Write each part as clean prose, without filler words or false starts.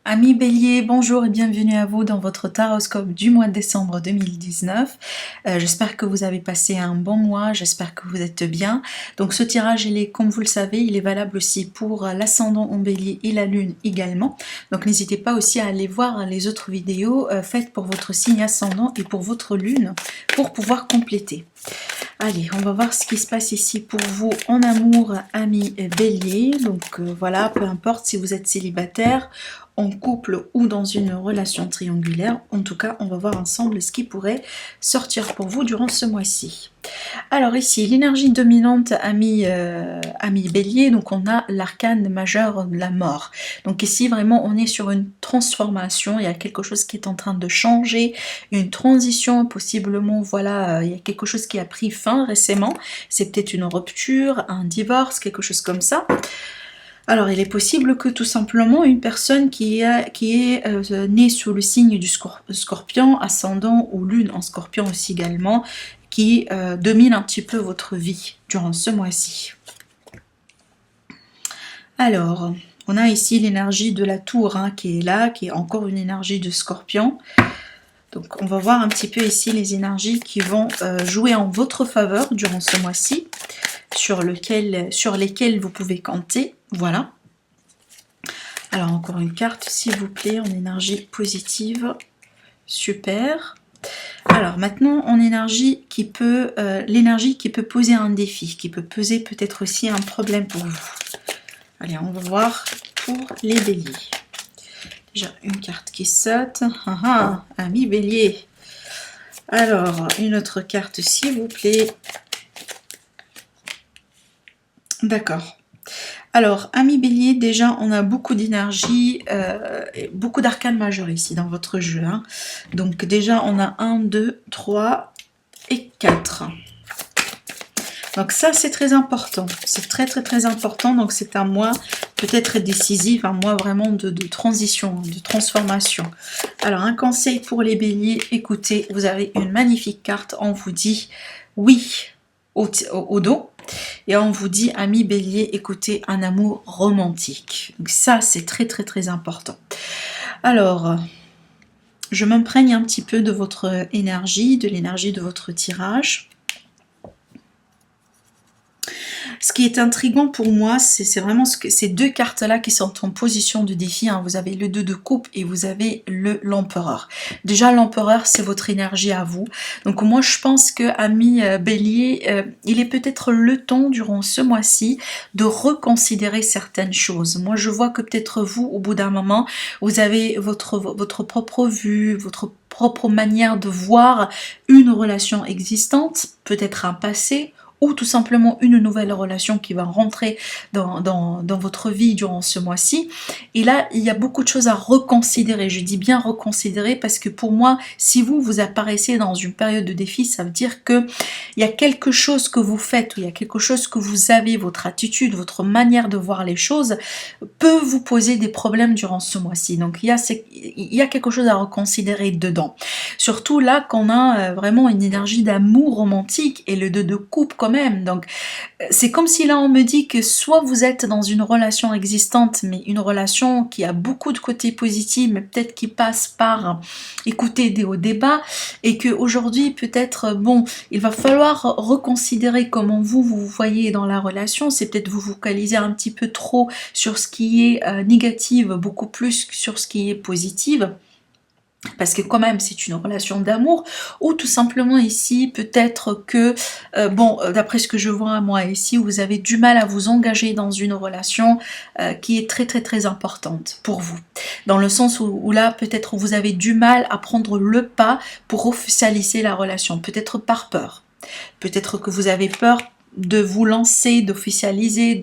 Amis Bélier, bonjour et bienvenue à vous dans votre taroscope du mois de décembre 2019. J'espère que vous avez passé un bon mois, j'espère que vous êtes bien. Donc ce tirage, comme vous le savez, il est valable aussi pour l'ascendant en Bélier et la lune également. Donc n'hésitez pas aussi à aller voir les autres vidéos faites pour votre signe ascendant et pour votre lune pour pouvoir compléter. Allez, on va voir ce qui se passe ici pour vous en amour, amis Bélier. Donc voilà, peu importe si vous êtes célibataire, en couple ou dans une relation triangulaire. En tout cas, on va voir ensemble ce qui pourrait sortir pour vous durant ce mois-ci. Alors ici, l'énergie dominante, amis Bélier, donc on a l'arcane majeur de la mort. Donc ici, vraiment, on est sur une transformation, il y a quelque chose qui est en train de changer, une transition, possiblement, voilà, il y a quelque chose qui a pris fin récemment, c'est peut-être une rupture, un divorce, quelque chose comme ça. Alors, il est possible que tout simplement une personne qui est née sous le signe du scorpion, ascendant ou lune en scorpion aussi également, qui domine un petit peu votre vie durant ce mois-ci. Alors, on a ici l'énergie de la tour qui est là, qui est encore une énergie de scorpion. Donc, on va voir un petit peu ici les énergies qui vont jouer en votre faveur durant ce mois-ci, sur lesquelles vous pouvez compter. Voilà. Alors, encore une carte, s'il vous plaît, en énergie positive. Super. Alors, maintenant, en énergie l'énergie qui peut poser un défi, qui peut poser peut-être aussi un problème pour vous. Allez, on va voir pour les béliers. Déjà, une carte qui saute. Ami bélier. Alors, une autre carte, s'il vous plaît. D'accord. Alors, ami bélier, déjà, on a beaucoup d'énergie, beaucoup d'arcanes majeurs ici dans votre jeu. Donc, déjà, on a 1, 2, 3 et 4. Donc, ça, c'est très important. C'est très, très, très important. Donc, c'est un mois peut-être décisif, un mois vraiment de transition, de transformation. Alors, un conseil pour les béliers, écoutez, vous avez une magnifique carte. On vous dit oui au dos. Et on vous dit, amis bélier, écoutez, un amour romantique. Donc ça, c'est très, très, très important. Alors, je m'imprègne un petit peu de votre énergie, de l'énergie de votre tirage. Ce qui est intriguant pour moi, c'est vraiment ces deux cartes-là qui sont en position de défi. Vous avez le 2 de coupe et vous avez l'empereur. Déjà, l'empereur, c'est votre énergie à vous. Donc moi, je pense que, ami bélier, il est peut-être le temps, durant ce mois-ci, de reconsidérer certaines choses. Moi, je vois que peut-être vous, au bout d'un moment, vous avez votre propre vue, votre propre manière de voir une relation existante, peut-être un passé, ou tout simplement une nouvelle relation qui va rentrer dans votre vie durant ce mois-ci. Et là, il y a beaucoup de choses à reconsidérer. Je dis bien reconsidérer parce que pour moi, si vous apparaissez dans une période de défi, ça veut dire que il y a quelque chose que vous faites, ou il y a quelque chose que vous avez, votre attitude, votre manière de voir les choses, peut vous poser des problèmes durant ce mois-ci. Donc, il y a quelque chose à reconsidérer dedans. Surtout là, qu'on a vraiment une énergie d'amour romantique et le 2 de coupe quand même. Donc, c'est comme si là, on me dit que soit vous êtes dans une relation existante, mais une relation qui a beaucoup de côtés positifs, mais peut-être qui passe par écouter des hauts débats, et qu'aujourd'hui, peut-être, bon, il va falloir reconsidérer comment vous voyez dans la relation. C'est peut-être vous focaliser un petit peu trop sur ce qui est négatif, beaucoup plus sur ce qui est positif. Parce que quand même c'est une relation d'amour, ou tout simplement ici peut-être que d'après ce que je vois moi ici, vous avez du mal à vous engager dans une relation qui est très très très importante pour vous, dans le sens où là peut-être vous avez du mal à prendre le pas pour officialiser la relation, peut-être par peur, peut-être que vous avez peur de vous lancer, d'officialiser,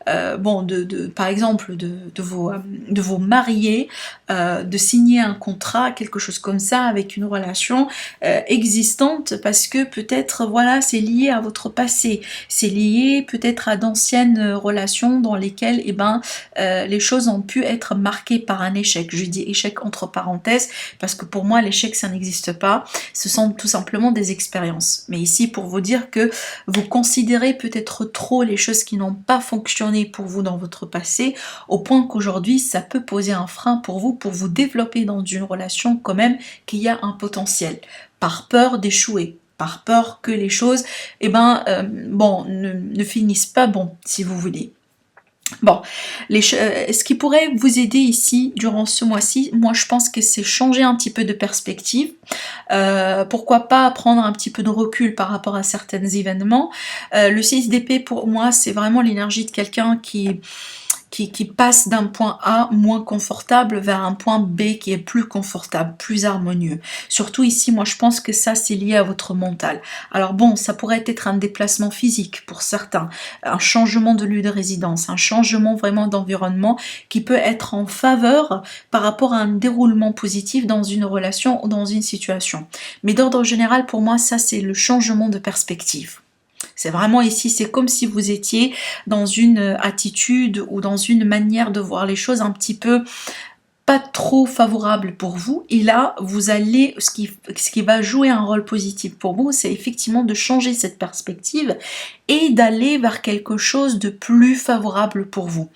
par exemple de vous marier, de signer un contrat, quelque chose comme ça, avec une relation existante, parce que peut-être voilà, c'est lié à votre passé, c'est lié peut-être à d'anciennes relations dans lesquelles les choses ont pu être marquées par un échec. Je dis échec entre parenthèses parce que pour moi l'échec ça n'existe pas, ce sont tout simplement des expériences. Mais ici pour vous dire que vous considérez considérez peut-être trop les choses qui n'ont pas fonctionné pour vous dans votre passé, au point qu'aujourd'hui ça peut poser un frein pour vous développer dans une relation quand même qu'il y a un potentiel, par peur d'échouer, par peur que les choses bon, ne finissent pas bon, si vous voulez. Bon, ce qui pourrait vous aider ici durant ce mois-ci, moi je pense que c'est changer un petit peu de perspective. Pourquoi pas prendre un petit peu de recul par rapport à certains événements. Le 6 d'épée pour moi c'est vraiment l'énergie de quelqu'un qui passe d'un point A moins confortable vers un point B qui est plus confortable, plus harmonieux. Surtout ici, moi je pense que ça c'est lié à votre mental. Alors bon, ça pourrait être un déplacement physique pour certains, un changement de lieu de résidence, un changement vraiment d'environnement qui peut être en faveur par rapport à un déroulement positif dans une relation ou dans une situation. Mais d'ordre général, pour moi, ça c'est le changement de perspective. C'est vraiment ici, c'est comme si vous étiez dans une attitude ou dans une manière de voir les choses un petit peu pas trop favorable pour vous. Et là, vous allez, ce qui va jouer un rôle positif pour vous, c'est effectivement de changer cette perspective et d'aller vers quelque chose de plus favorable pour vous.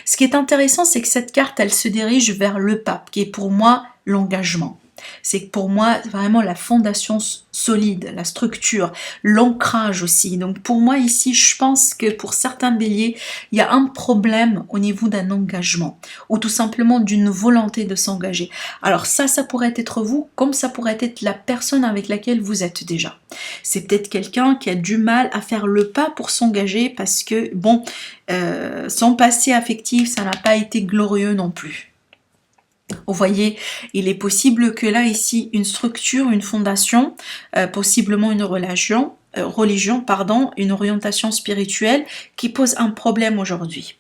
Ce qui est intéressant, c'est que cette carte, elle se dirige vers le pape, qui est pour moi l'engagement. C'est pour moi vraiment la fondation solide, la structure, l'ancrage aussi. Donc pour moi ici, je pense que pour certains béliers, il y a un problème au niveau d'un engagement ou tout simplement d'une volonté de s'engager. Alors ça pourrait être vous, comme ça pourrait être la personne avec laquelle vous êtes déjà. C'est peut-être quelqu'un qui a du mal à faire le pas pour s'engager parce que, bon, son passé affectif, ça n'a pas été glorieux non plus. Vous voyez, il est possible que là, ici, une structure, une fondation, possiblement une religion, une orientation spirituelle qui pose un problème aujourd'hui.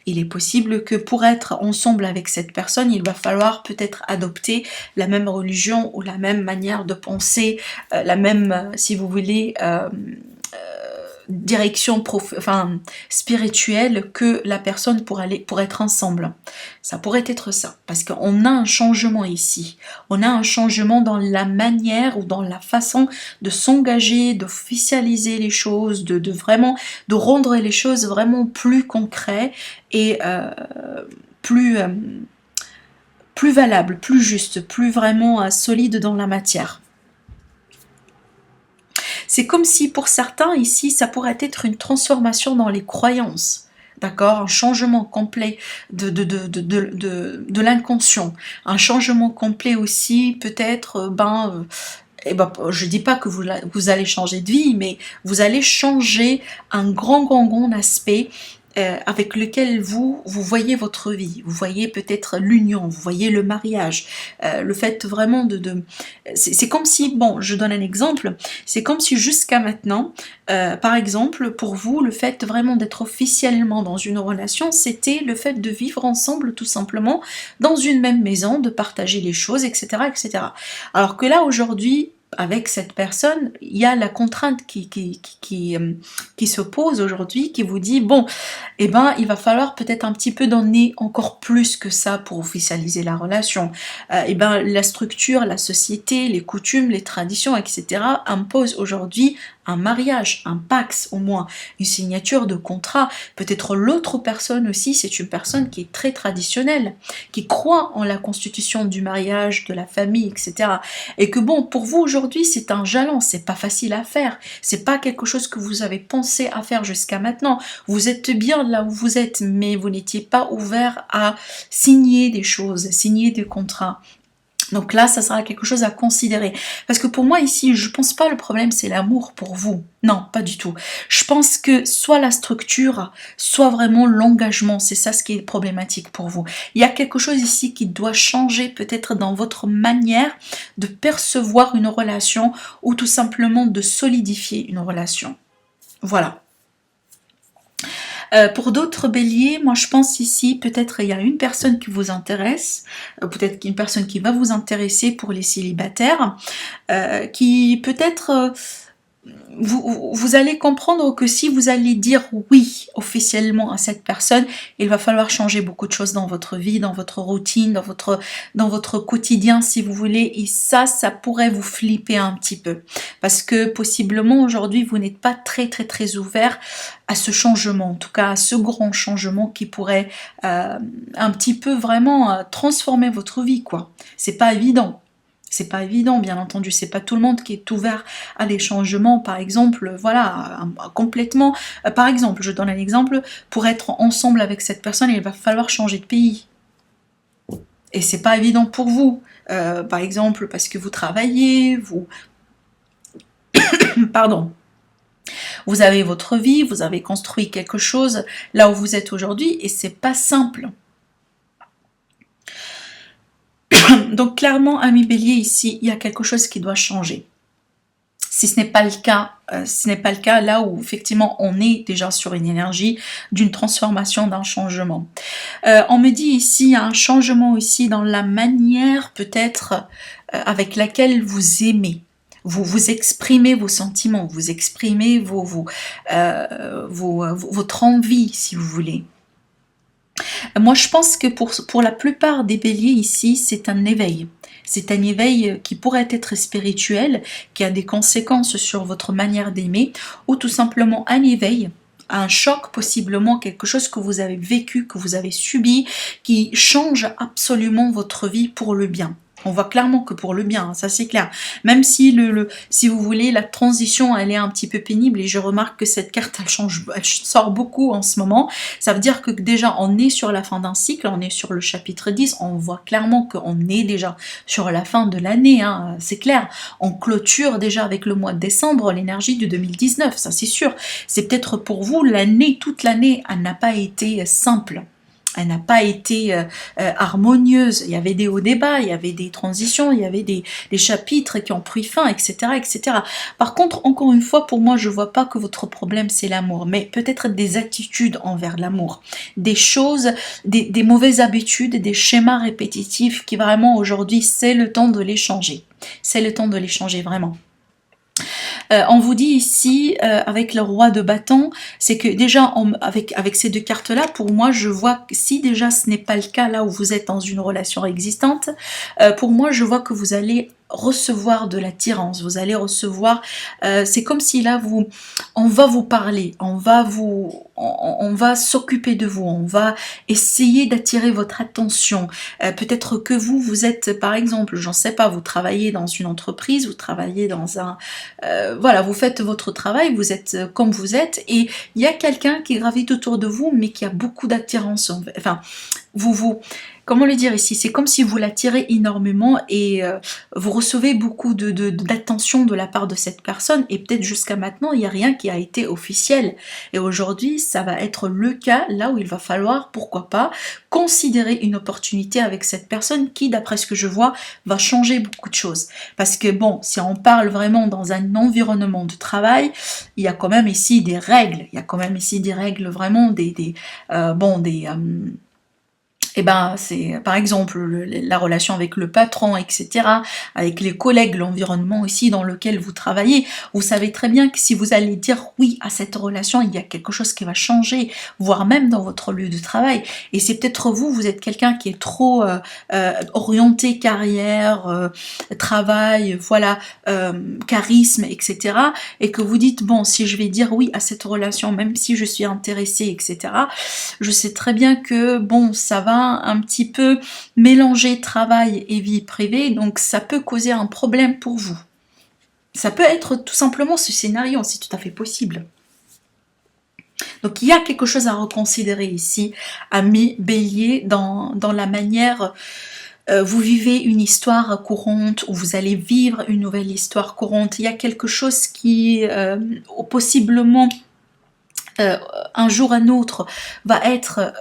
Il est possible que pour être ensemble avec cette personne, il va falloir peut-être adopter la même religion ou la même manière de penser, la même, si vous voulez, direction spirituelle que la personne pour être ensemble. Ça pourrait être ça, parce qu'on a un changement ici. On a un changement dans la manière ou dans la façon de s'engager, d'officialiser les choses, de rendre les choses vraiment plus concrètes et plus valables, plus justes, plus vraiment solides dans la matière. C'est comme si pour certains ici, ça pourrait être une transformation dans les croyances, d'accord, un changement complet de l'inconscient, un changement complet aussi peut-être, je dis pas que vous allez changer de vie, mais vous allez changer un grand aspect avec lequel vous voyez votre vie, vous voyez peut-être l'union, vous voyez le mariage, le fait vraiment c'est comme si, bon, je donne un exemple, c'est comme si jusqu'à maintenant, par exemple, pour vous, le fait vraiment d'être officiellement dans une relation, c'était le fait de vivre ensemble tout simplement dans une même maison, de partager les choses, etc., etc. Alors que là, aujourd'hui, avec cette personne, il y a la contrainte qui se pose aujourd'hui, qui vous dit, bon, il va falloir peut-être un petit peu donner encore plus que ça pour officialiser la relation. La structure, la société, les coutumes, les traditions, etc. imposent aujourd'hui un mariage, un pax au moins, une signature de contrat. Peut-être l'autre personne aussi, c'est une personne qui est très traditionnelle, qui croit en la constitution du mariage, de la famille, etc. Et que bon, pour vous aujourd'hui, c'est un jalon, c'est pas facile à faire, c'est pas quelque chose que vous avez pensé à faire jusqu'à maintenant. Vous êtes bien là où vous êtes, mais vous n'étiez pas ouvert à signer des choses, signer des contrats. Donc là, ça sera quelque chose à considérer. Parce que pour moi ici, je pense pas le problème c'est l'amour pour vous. Non, pas du tout. Je pense que soit la structure, soit vraiment l'engagement, c'est ça ce qui est problématique pour vous. Il y a quelque chose ici qui doit changer peut-être dans votre manière de percevoir une relation ou tout simplement de solidifier une relation. Voilà. Pour d'autres béliers, moi je pense ici, peut-être il y a une personne qui vous intéresse, peut-être une personne qui va vous intéresser pour les célibataires, qui peut-être vous allez comprendre que si vous allez dire oui officiellement à cette personne, il va falloir changer beaucoup de choses dans votre vie, dans votre routine, dans votre quotidien si vous voulez, et ça pourrait vous flipper un petit peu. Parce que possiblement aujourd'hui vous n'êtes pas très ouvert à ce changement, en tout cas à ce grand changement qui pourrait un petit peu vraiment transformer votre vie, quoi. C'est pas évident. C'est pas évident, bien entendu, c'est pas tout le monde qui est ouvert à des changements, par exemple, voilà, complètement. Par exemple, je donne un exemple, pour être ensemble avec cette personne, il va falloir changer de pays. Et c'est pas évident pour vous. Par exemple, parce que vous travaillez, vous... Pardon. Vous avez votre vie, vous avez construit quelque chose là où vous êtes aujourd'hui, et c'est pas simple. Donc clairement, ami Bélier, ici, il y a quelque chose qui doit changer. Si ce n'est pas le cas, là où effectivement on est déjà sur une énergie d'une transformation, d'un changement. On me dit ici, il y a un changement ici dans la manière peut-être avec laquelle vous aimez. Vous exprimez vos sentiments, vous exprimez votre envie, si vous voulez. Moi, je pense que pour la plupart des béliers ici, c'est un éveil. C'est un éveil qui pourrait être spirituel, qui a des conséquences sur votre manière d'aimer, ou tout simplement un éveil, un choc possiblement, quelque chose que vous avez vécu, que vous avez subi, qui change absolument votre vie pour le bien. On voit clairement que pour le bien, ça c'est clair. Même si, si vous voulez, la transition, elle est un petit peu pénible, et je remarque que cette carte, elle sort beaucoup en ce moment. Ça veut dire que déjà, on est sur la fin d'un cycle, on est sur le chapitre 10, on voit clairement qu'on est déjà sur la fin de l'année, hein, c'est clair. On clôture déjà avec le mois de décembre l'énergie de 2019, ça c'est sûr. C'est peut-être pour vous, l'année, toute l'année, elle n'a pas été simple. Elle n'a pas été harmonieuse. Il y avait des hauts débats, il y avait des transitions, il y avait des chapitres qui ont pris fin, etc., etc. Par contre, encore une fois, pour moi, je ne vois pas que votre problème, c'est l'amour, mais peut-être des attitudes envers l'amour, des choses, des mauvaises habitudes, des schémas répétitifs qui vraiment, aujourd'hui, c'est le temps de les changer. C'est le temps de les changer, vraiment. On vous dit ici, avec le roi de bâton, c'est que déjà, avec ces deux cartes-là, pour moi, je vois que si déjà ce n'est pas le cas là où vous êtes dans une relation existante, pour moi, je vois que vous allez recevoir de l'attirance, vous allez recevoir, c'est comme si là, on va vous parler, on va s'occuper de vous, on va essayer d'attirer votre attention. Peut-être que vous êtes, par exemple, j'en sais pas, vous travaillez dans une entreprise, vous travaillez dans un... voilà, vous faites votre travail, vous êtes comme vous êtes, et il y a quelqu'un qui gravite autour de vous, mais qui a beaucoup d'attirance. Enfin, comment le dire ici? C'est comme si vous l'attirez énormément, et vous recevez beaucoup d'attention de la part de cette personne, et peut-être jusqu'à maintenant, il n'y a rien qui a été officiel. Et aujourd'hui, ça va être le cas, là où il va falloir, pourquoi pas, considérer une opportunité avec cette personne qui, d'après ce que je vois, va changer beaucoup de choses. Parce que bon, si on parle vraiment dans un environnement de travail, il y a quand même ici des règles. Il y a quand même ici des règles, vraiment eh ben, c'est par exemple la relation avec le patron, etc., avec les collègues, l'environnement aussi dans lequel vous travaillez. Vous savez très bien que si vous allez dire oui à cette relation, il y a quelque chose qui va changer, voire même dans votre lieu de travail. Et c'est peut-être vous êtes quelqu'un qui est trop orienté carrière, travail, voilà, charisme, etc., et que vous dites, bon, si je vais dire oui à cette relation, même si je suis intéressée, etc., je sais très bien que, bon, ça va un petit peu mélanger travail et vie privée, donc ça peut causer un problème pour vous. Ça peut être tout simplement ce scénario, c'est tout à fait possible. Donc il y a quelque chose à reconsidérer ici, amis Bélier, dans la manière... vous vivez une histoire courante, ou vous allez vivre une nouvelle histoire courante. Il y a quelque chose qui, possiblement, un jour ou un autre, va être...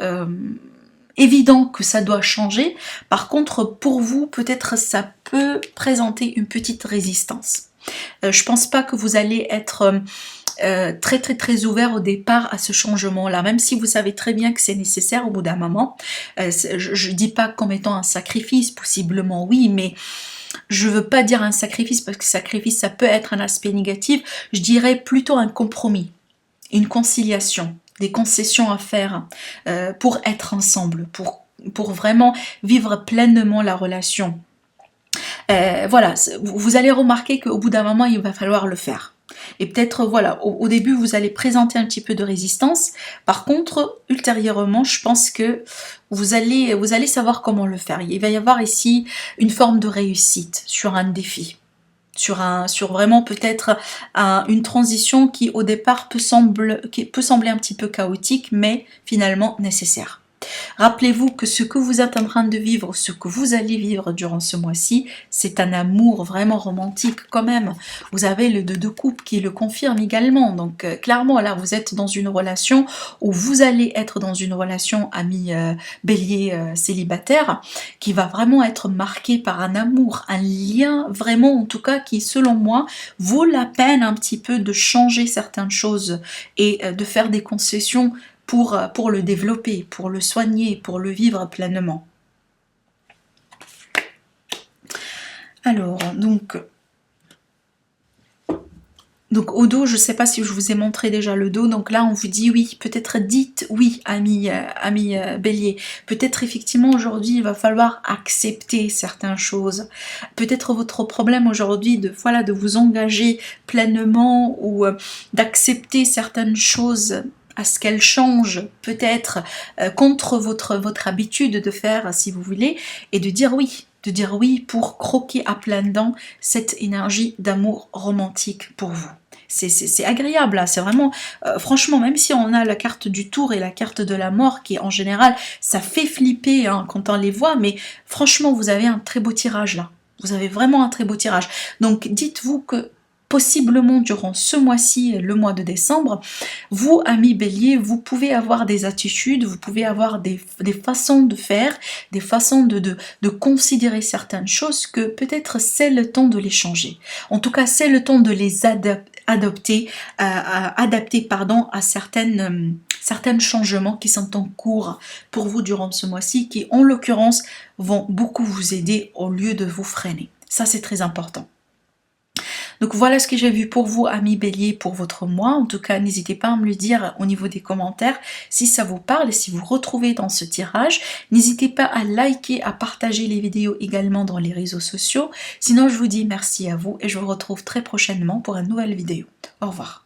évident que ça doit changer. Par contre, pour vous, peut-être ça peut présenter une petite résistance. Je pense pas que vous allez être très ouvert au départ à ce changement-là, même si vous savez très bien que c'est nécessaire au bout d'un moment. Je dis pas comme étant un sacrifice, possiblement oui, mais je veux pas dire un sacrifice, parce que sacrifice, ça peut être un aspect négatif, je dirais plutôt un compromis, une conciliation, des concessions à faire pour être ensemble, pour vraiment vivre pleinement la relation. Voilà, vous allez remarquer qu'au bout d'un moment, il va falloir le faire. Et peut-être, voilà, au début, vous allez présenter un petit peu de résistance. Par contre, ultérieurement, je pense que vous allez savoir comment le faire. Il va y avoir ici une forme de réussite sur un défi. Sur vraiment peut-être une transition qui au départ peut sembler un petit peu chaotique, mais finalement nécessaire. Rappelez-vous que ce que vous êtes en train de vivre, ce que vous allez vivre durant ce mois-ci, c'est un amour vraiment romantique quand même. Vous avez le 2 de coupe qui le confirme également. Donc clairement là, vous êtes dans une relation où vous allez être dans une relation ami bélier célibataire qui va vraiment être marquée par un amour, un lien vraiment en tout cas qui selon moi vaut la peine un petit peu de changer certaines choses et de faire des concessions pour le développer, pour le soigner, pour le vivre pleinement. Alors, donc au dos, je ne sais pas si je vous ai montré déjà le dos, donc là on vous dit oui, peut-être dites oui, ami bélier, peut-être effectivement aujourd'hui il va falloir accepter certaines choses, peut-être votre problème aujourd'hui de vous engager pleinement ou d'accepter certaines choses à ce qu'elle change peut-être contre votre habitude de faire si vous voulez, et de dire oui pour croquer à pleines dents cette énergie d'amour romantique pour vous. C'est agréable, là. C'est vraiment, franchement, même si on a la carte du tour et la carte de la mort qui en général, ça fait flipper hein, quand on les voit, mais franchement, vous avez un très beau tirage là. Vous avez vraiment un très beau tirage. Donc dites-vous que possiblement durant ce mois-ci, le mois de décembre, vous, amis bélier, vous pouvez avoir des attitudes, vous pouvez avoir des façons de faire, des façons de considérer certaines choses que peut-être c'est le temps de les changer. En tout cas, c'est le temps de les adapter à certains changements qui sont en cours pour vous durant ce mois-ci, qui en l'occurrence vont beaucoup vous aider au lieu de vous freiner. Ça, c'est très important. Donc voilà ce que j'ai vu pour vous, amis bélier, pour votre mois. En tout cas, n'hésitez pas à me le dire au niveau des commentaires si ça vous parle et si vous retrouvez dans ce tirage. N'hésitez pas à liker, à partager les vidéos également dans les réseaux sociaux. Sinon, je vous dis merci à vous et je vous retrouve très prochainement pour une nouvelle vidéo. Au revoir.